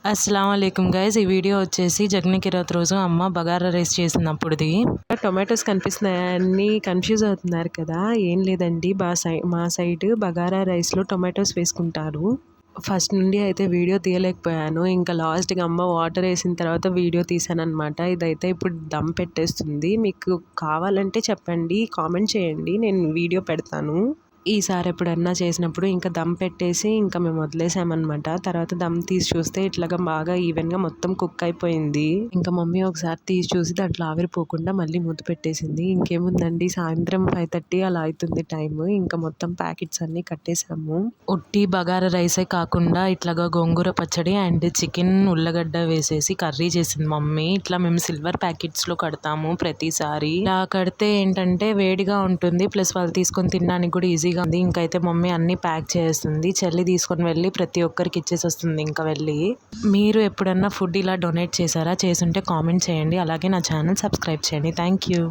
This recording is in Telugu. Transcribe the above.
అస్సలాముఅలైకుం గైస్. ఈ వీడియో వచ్చేసి జగ్నికి రాత్ రోజు అమ్మ బగారా రైస్ చేసినప్పుడుది. టొమాటోస్ కనిపిస్తున్నాయి, అన్ని కన్ఫ్యూజ్ అవుతున్నారు కదా. ఏం లేదండి, మా సైడ్ బగారా రైస్లో టొమాటోస్ వేసుకుంటారు. ఫస్ట్ నుండి అయితే వీడియో తీయలేకపోయాను, ఇంకా లాస్ట్గా అమ్మ వాటర్ వేసిన తర్వాత వీడియో తీసాను అనమాట. ఇదైతే ఇప్పుడు దమ్ పెట్టేస్తుంది. మీకు కావాలంటే చెప్పండి, కామెంట్ చేయండి, నేను వీడియో పెడతాను. ఈసారి ఎప్పుడన్నా చేసినప్పుడు ఇంకా దమ్ పెట్టేసి ఇంకా మేము వదిలేసామన్నమాట. తర్వాత దమ్ తీసి చూస్తే ఇట్లాగా బాగా ఈవెన్గా మొత్తం కుక్ అయిపోయింది. ఇంకా మమ్మీ ఒకసారి తీసి చూసి దాంట్లో ఆవిరిపోకుండా మళ్ళీ మూత పెట్టేసింది. ఇంకేముందండి, సాయంత్రం 5:30 అలా అవుతుంది టైం. ఇంకా మొత్తం ప్యాకెట్స్ అన్నీ కట్టేసాము. ఉట్టి బగారా రైసే కాకుండా ఇట్లాగా గోంగూర పచ్చడి అండ్ చికెన్ ఉల్లగడ్డ వేసేసి కర్రీ చేసింది మమ్మీ. ఇట్లా మేము సిల్వర్ ప్యాకెట్స్లో కడతాము ప్రతిసారి. ఇలా కడితే ఏంటంటే వేడిగా ఉంటుంది, ప్లస్ వాళ్ళు తీసుకొని తినడానికి కూడా ఈజీగా ఉంది. ఇంకైతే మమ్మీ అన్ని ప్యాక్ చేస్తుంది, చెల్లి తీసుకొని వెళ్ళి ప్రతి ఒక్కరికి ఇచ్చేసి వస్తుంది. ఇంకా వెళ్ళి మీరు ఎప్పుడన్నా ఫుడ్ ఇలా డొనేట్ చేశారా? చేసుంటే కామెంట్ చేయండి, అలాగే నా ఛానల్ సబ్స్క్రైబ్ చేయండి. Thank you.